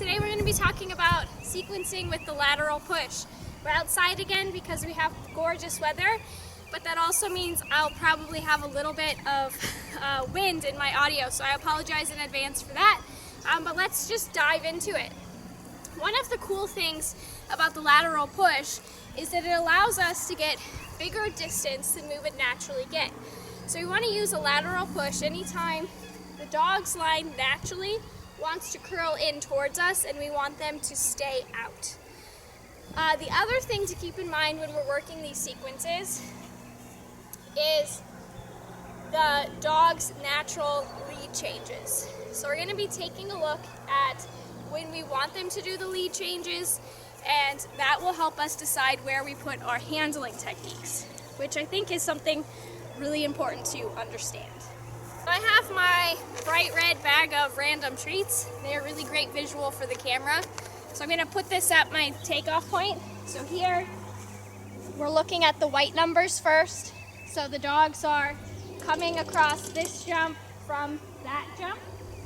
Today we're going to be talking about sequencing with the lateral push. We're outside again because we have gorgeous weather, but that also means I'll probably have a little bit of wind in my audio, so I apologize in advance for that. But let's just dive into it. One of the cool things about the lateral push is that it allows us to get bigger distance than we would naturally get. So we want to use a lateral push anytime the dog's line naturally wants to curl in towards us and we want them to stay out. The other thing to keep in mind when we're working these sequences is the dog's natural lead changes. So we're going to be taking a look at when we want them to do the lead changes, and that will help us decide where we put our handling techniques, which I think is something really important to understand. I have my bright red bag of random treats. They're a really great visual for the camera. So I'm going to put this at my takeoff point. So here we're looking at the white numbers first. So the dogs are coming across this jump from that jump.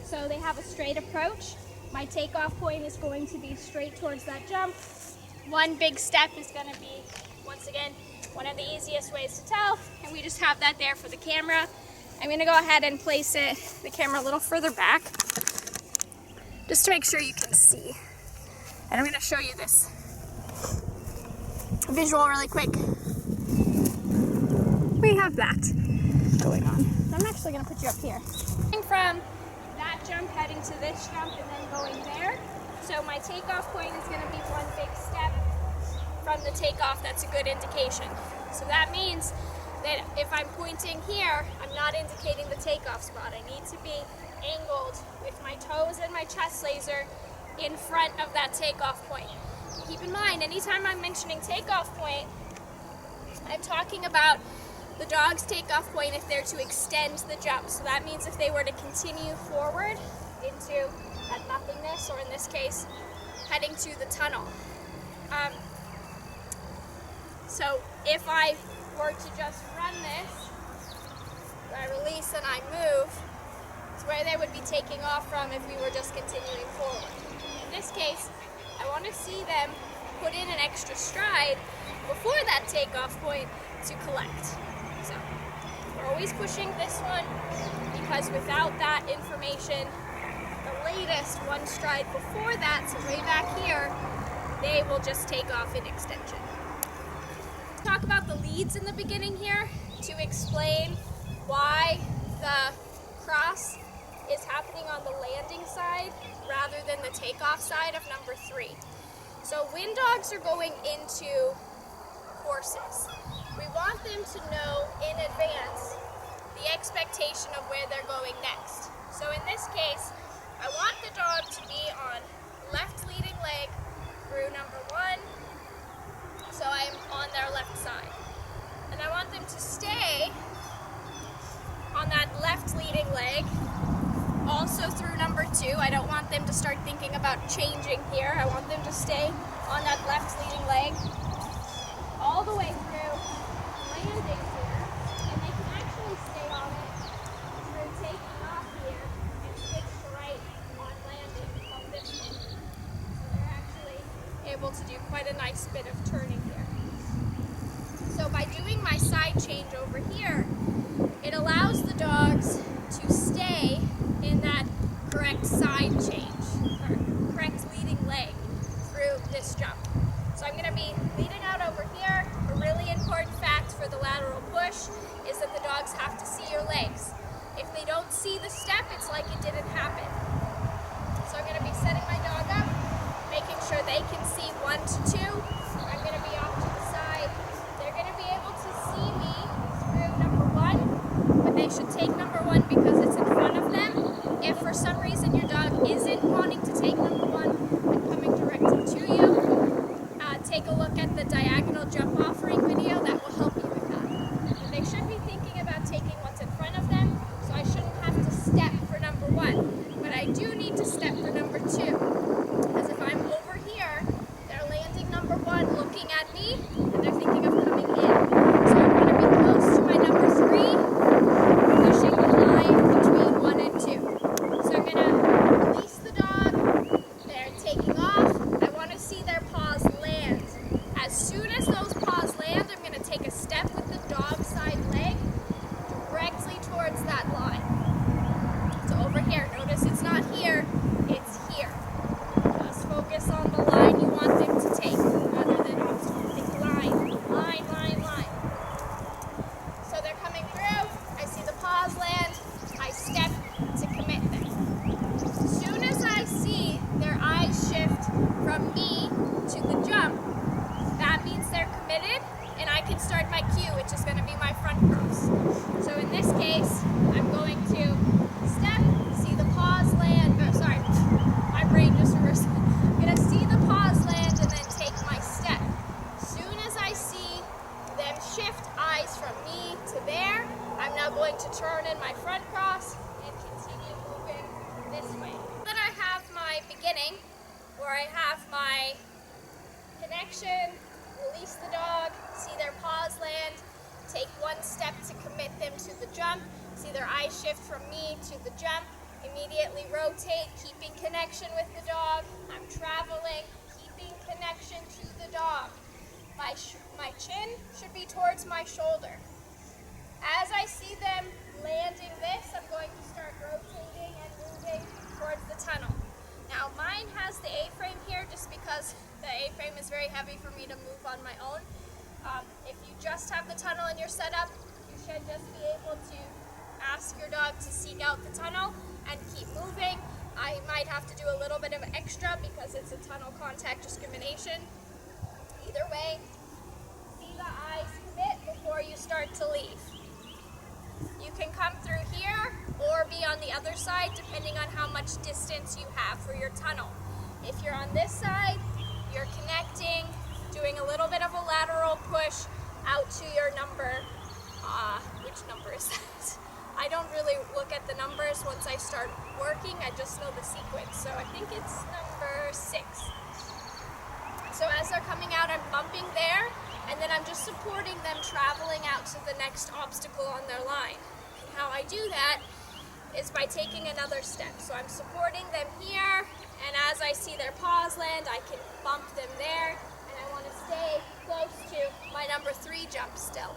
So they have a straight approach. My takeoff point is going to be straight towards that jump. One big step is going to be, once again, one of the easiest ways to tell. And we just have that there for the camera. I'm going to go ahead and place the camera a little further back, just to make sure you can see. And I'm going to show you this visual really quick. We have that going on. I'm actually going to put you up here. From that jump heading to this jump and then going there. So my takeoff point is going to be one big step from the takeoff. That's a good indication. So that means that if I'm pointing here, I'm not indicating the takeoff spot. I need to be angled with my toes and my chest laser in front of that takeoff point. Keep in mind, anytime I'm mentioning takeoff point, I'm talking about the dog's takeoff point if they're to extend the jump. So that means if they were to continue forward into that nothingness, or in this case, heading to the tunnel. So if I were to just run this, I release and I move, it's where they would be taking off from if we were just continuing forward. In this case, I want to see them put in an extra stride before that takeoff point to collect. So we're always pushing this one because without that information, the latest one stride before that, so way back here, they will just take off in extension. Talk about the leads in the beginning here to explain why the cross is happening on the landing side rather than the takeoff side of number 3. So when dogs are going into courses, we want them to know in advance the expectation of where they're going next. So in this case, I want the dog to be on left leading leg through number 1. So I am on their left side. And I want them to stay on that left leading leg, also through number 2. I don't want them to start thinking about changing here. I want them to stay on that left leading leg all the way through landing here. And they can actually stay on it through taking off here and switch to right on landing from this point. So they're actually able to do quite a nice bit of turning here. So by doing my side change over here, it allows the dogs to stay in that correct side change, or correct leading leg through this jump. So I'm going to be leading out over here. A really important fact for the lateral push is that the dogs have to see your legs. If they don't see the step, it's like it didn't happen. So I'm going to be setting my dog up, making sure they can see 1 to 2. I'm going to be off to the side. They're going to be able to see me through number 1, but they should take number 1 because it's in front of them. If for some reason your dog isn't wanting to take number 1 and coming directly to you, take a look at the diagonal jump offering video. That will help you with that. But they should be thinking about taking what's in front of them, so I shouldn't have to step for number 1. But I do need to step for number 2. Because if I'm over here, they're landing number 1 looking at me, and they're thinking of coming in. So I'm going to be close to my number 3, pushing the line between 1 and 2. So I'm going to release the dog, beginning, where I have my connection, release the dog, see their paws land, take one step to commit them to the jump, see their eyes shift from me to the jump, immediately rotate, keeping connection with the dog. I'm traveling, keeping connection to the dog. My chin should be towards my shoulder. As I see them landing this, I'm going to start rotating and moving towards the tunnel. Now mine has the A-frame here just because the A-frame is very heavy for me to move on my own. If you just have the tunnel in your setup, you should just be able to ask your dog to seek out the tunnel and keep moving. I might have to do a little bit of extra because it's a tunnel contact discrimination. Either way, see the eyes commit before you start to leave. You can come through here or be on the other side depending on how much distance you have for your tunnel. If you're on this side, you're connecting, doing a little bit of a lateral push out to your number. Which number is that? I don't really look at the numbers once I start working, I just know the sequence. So I think it's number 6. So as they're coming out, I'm bumping there, and then I'm just supporting them traveling out to the next obstacle on their line. And how I do that is by taking another step. So I'm supporting them here, and as I see their paws land, I can bump them there, and I want to stay close to my number 3 jump still.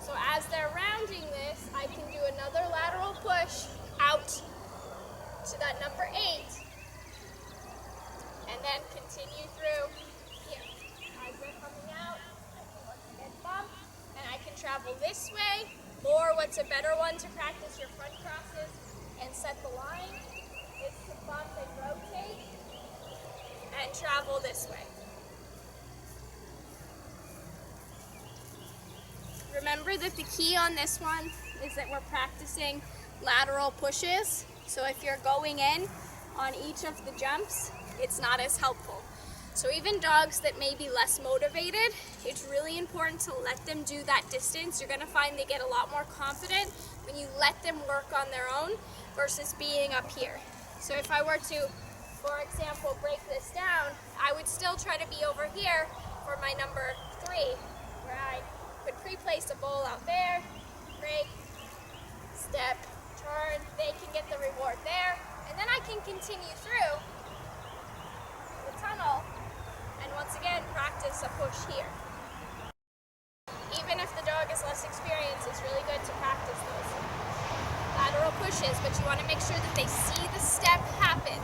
So as they're rounding this, I can do another lateral push out to that number 8, and then continue through here. As they're coming out, I can once again bump, and I can travel this way, or what's a better one to practice your front crosses and set the line is to bump and rotate and travel this way. Remember that the key on this one is that we're practicing lateral pushes. So if you're going in on each of the jumps, it's not as helpful. So even dogs that may be less motivated, it's really important to let them do that distance. You're gonna find they get a lot more confident when you let them work on their own versus being up here. So if I were to, for example, break this down, I would still try to be over here for my number 3, where I would pre-place a bowl out there, break, step, turn, they can get the reward there, and then I can continue through the tunnel and once again practice a push here. Even if the dog is less experienced, it's really good to practice those lateral pushes, but you want to make sure that they see the step happen.